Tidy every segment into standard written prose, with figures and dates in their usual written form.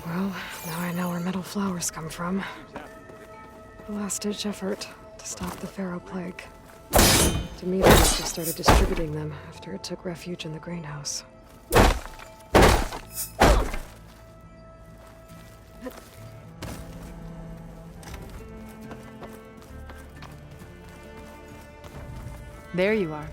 Well, now I know where metal flowers come from. A last-ditch effort to stop the Pharaoh Plague. Demetrius just started distributing them after it took refuge in the greenhouse. There you are.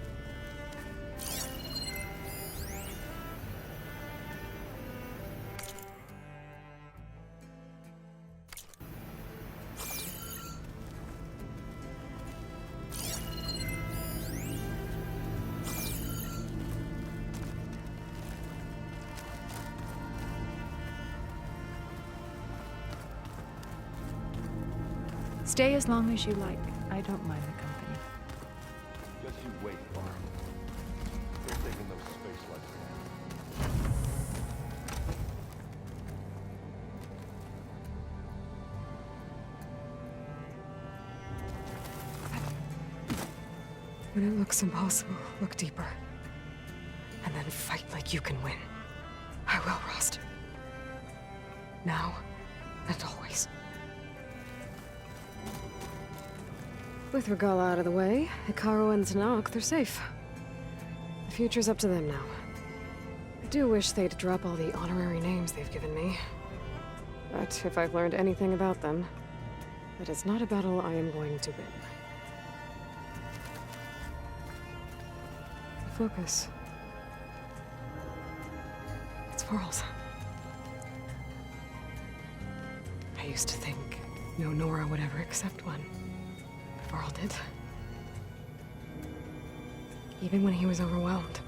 Stay as long as you like. I don't mind the company. Just you wait, Barb. They're taking those space lights. When it looks impossible, look deeper. And then fight like you can win. I will, Rost. Now and always. With Regalla out of the way, Hikaru and Tenakth, they're safe. The future's up to them now. I do wish they'd drop all the honorary names they've given me. But if I've learned anything about them, it is not a battle I am going to win. Focus. It's Varl's. I used to think no Nora would ever accept one. Varl did. Even when he was overwhelmed.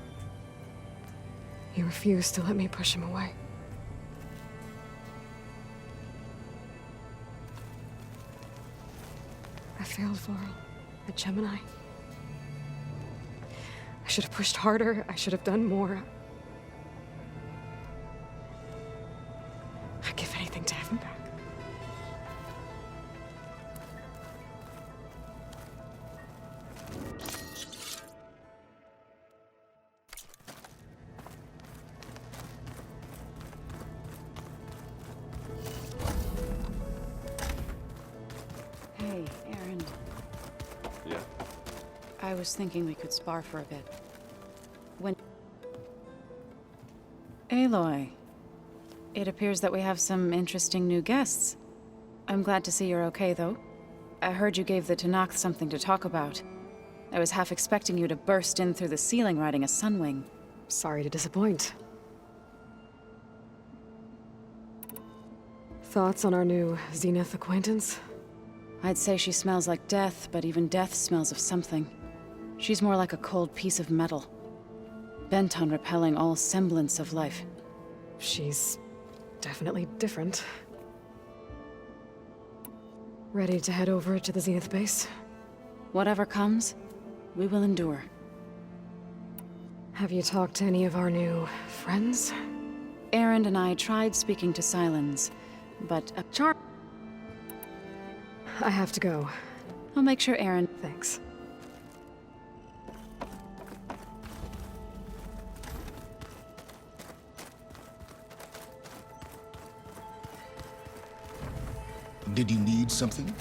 He refused to let me push him away. I failed Varl at Gemini. I should have pushed harder. I should have done more. I'd give anything to have him back. Hey, Erend. Yeah? I was thinking we could spar for a bit. Aloy. It appears that we have some interesting new guests. I'm glad to see you're okay, though. I heard you gave the Tenakth something to talk about. I was half expecting you to burst in through the ceiling riding a Sunwing. Sorry to disappoint. Thoughts on our new Zenith acquaintance? I'd say she smells like death, but even death smells of something. She's more like a cold piece of metal, bent on repelling all semblance of life. She's definitely different. Ready to head over to the Zenith base? Whatever comes, we will endure. Have you talked to any of our new friends? Erend and I tried speaking to Sylens, but I have to go. I'll make sure Erend... Thanks. Did you need something?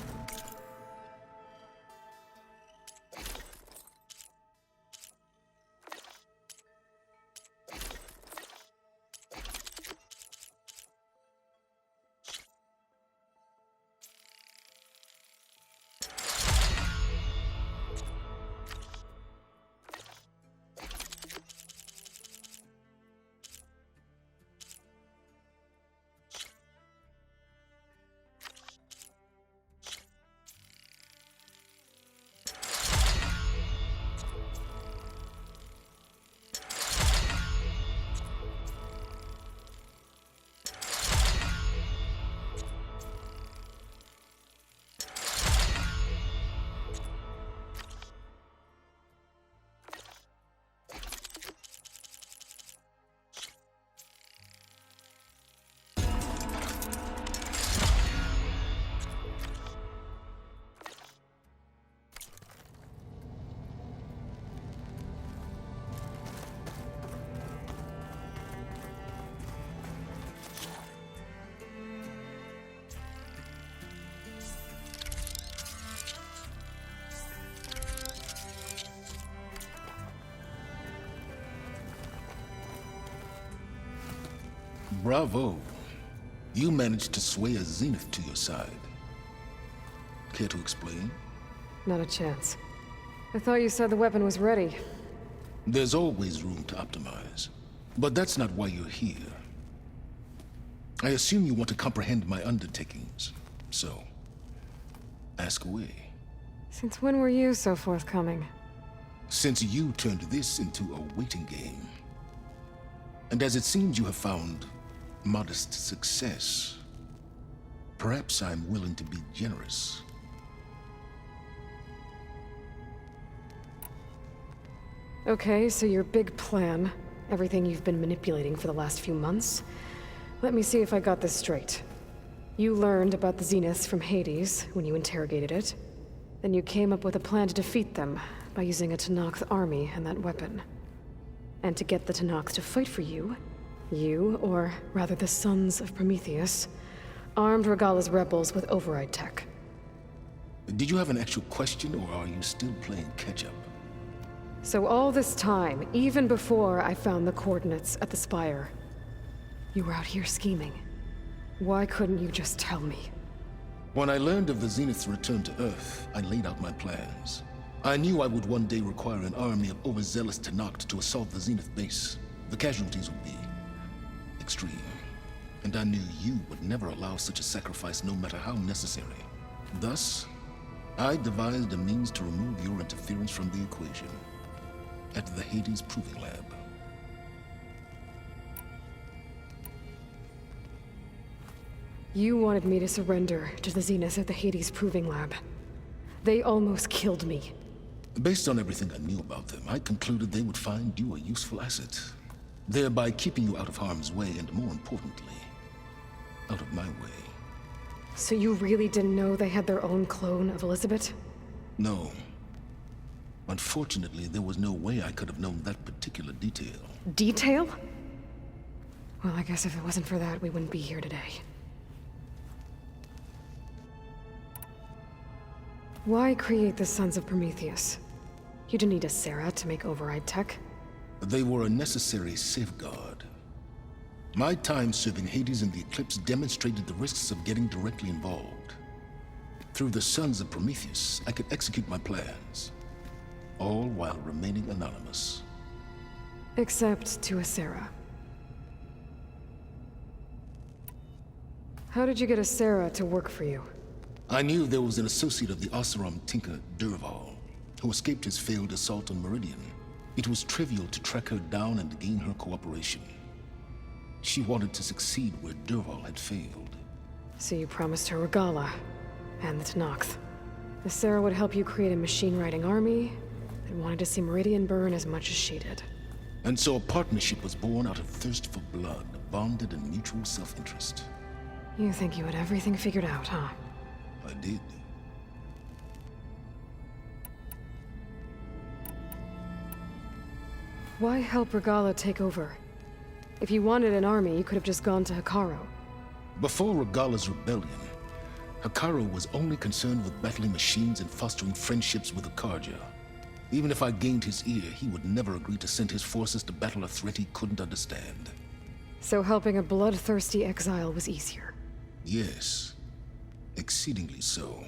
Bravo. You managed to sway a Zenith to your side. Care to explain? Not a chance. I thought you said the weapon was ready. There's always room to optimize. But that's not why you're here. I assume you want to comprehend my undertakings. So, ask away. Since when were you so forthcoming? Since you turned this into a waiting game. And as it seems you have found modest success, perhaps I'm willing to be generous. Okay, so your big plan, everything you've been manipulating for the last few months. Let me see if I got this straight. You learned about the Zeniths from Hades when you interrogated it. Then you came up with a plan to defeat them by using a Tenakth army and that weapon. And to get the Tenakth to fight for you, or rather the Sons of Prometheus, armed Regalla's rebels with override tech. Did you have an actual question, or are you still playing catch-up? So all this time, even before I found the coordinates at the Spire, you were out here scheming. Why couldn't you just tell me? When I learned of the Zenith's return to Earth, I laid out my plans. I knew I would one day require an army of overzealous Tenakth to assault the Zenith base. The casualties would be extreme. And I knew you would never allow such a sacrifice, no matter how necessary. Thus, I devised a means to remove your interference from the equation at the Hades Proving Lab. You wanted me to surrender to the Zeniths at the Hades Proving Lab. They almost killed me. Based on everything I knew about them, I concluded they would find you a useful asset, thereby keeping you out of harm's way and, more importantly, out of my way. So you really didn't know they had their own clone of Elizabeth? No. Unfortunately, there was no way I could have known that particular detail. Detail? Well, I guess if it wasn't for that, we wouldn't be here today. Why create the Sons of Prometheus? You didn't need a Sarah to make override tech. They were a necessary safeguard. My time serving Hades and the Eclipse demonstrated the risks of getting directly involved. Through the Sons of Prometheus, I could execute my plans, all while remaining anonymous. Except to a Sarah. How did you get a Sarah to work for you? I knew there was an associate of the Oseram tinker, Dervahl, who escaped his failed assault on Meridian. It was trivial to track her down and gain her cooperation. She wanted to succeed where Dervahl had failed. So you promised her Regalla, and the Tenakth. The Sarah would help you create a machine-riding army that wanted to see Meridian burn as much as she did. And so a partnership was born out of thirst for blood, bonded in mutual self-interest. You think you had everything figured out, huh? I did. Why help Regalla take over? If you wanted an army, you could have just gone to Hekarro. Before Regalla's rebellion, Hekarro was only concerned with battling machines and fostering friendships with the Karja. Even if I gained his ear, he would never agree to send his forces to battle a threat he couldn't understand. So helping a bloodthirsty exile was easier. Yes. Exceedingly so.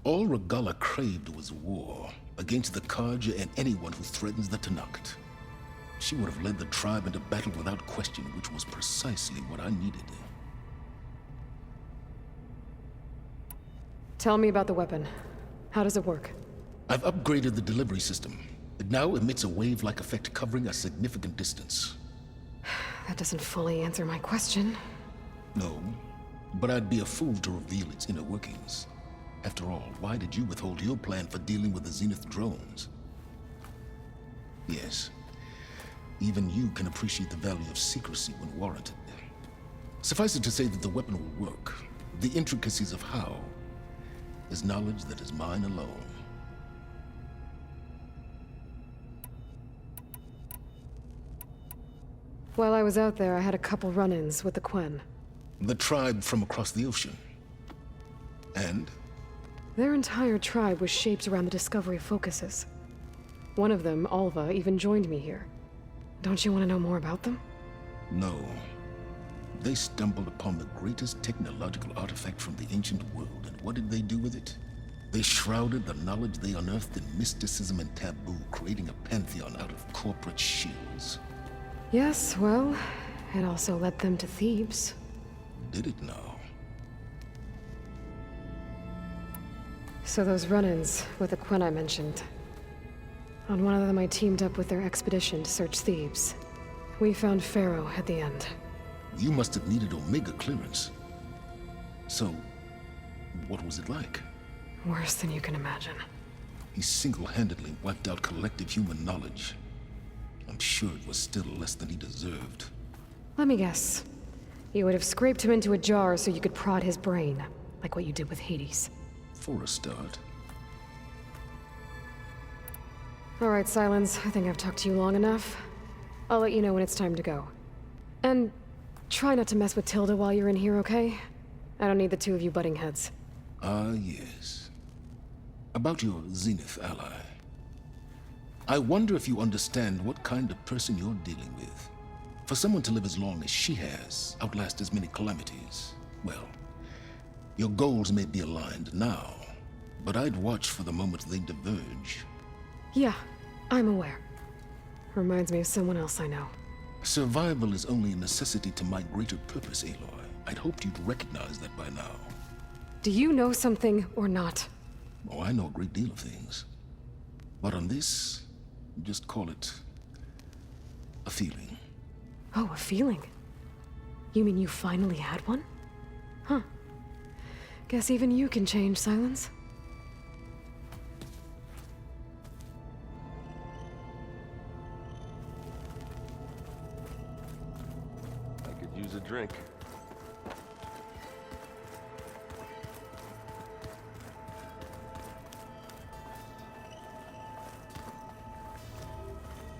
All Regalla craved was war against the Karja and anyone who threatens the Tenakth. She would have led the tribe into battle without question, which was precisely what I needed. Tell me about the weapon. How does it work? I've upgraded the delivery system. It now emits a wave-like effect covering a significant distance. That doesn't fully answer my question. No, but I'd be a fool to reveal its inner workings. After all, why did you withhold your plan for dealing with the Zenith drones? Yes, even you can appreciate the value of secrecy when warranted. Suffice it to say that the weapon will work. The intricacies of how is knowledge that is mine alone. While I was out there, I had a couple run-ins with the Quen. The tribe from across the ocean. And? Their entire tribe was shaped around the Discovery focuses. One of them, Alva, even joined me here. Don't you want to know more about them? No. They stumbled upon the greatest technological artifact from the ancient world, and what did they do with it? They shrouded the knowledge they unearthed in mysticism and taboo, creating a pantheon out of corporate shills. Yes, well, it also led them to Thebes. Did it now? So those run-ins with the Quen I mentioned. On one of them I teamed up with their expedition to search Thebes. We found Pharaoh at the end. You must have needed Omega clearance. So, what was it like? Worse than you can imagine. He single-handedly wiped out collective human knowledge. I'm sure it was still less than he deserved. Let me guess. You would have scraped him into a jar so you could prod his brain, like what you did with Hades. For a start. All right, Silence. I think I've talked to you long enough. I'll let you know when it's time to go. And try not to mess with Tilda while you're in here, okay? I don't need the two of you butting heads. Ah, yes. About your Zenith ally. I wonder if you understand what kind of person you're dealing with. For someone to live as long as she has, outlast as many calamities, well, your goals may be aligned now, but I'd watch for the moment they diverge. Yeah, I'm aware. Reminds me of someone else I know. Survival is only a necessity to my greater purpose, Aloy. I'd hoped you'd recognize that by now. Do you know something or not? Oh, I know a great deal of things. But on this, just call it a feeling. Oh, a feeling. You mean you finally had one? Huh. Guess even you can change, Silence. I could use a drink.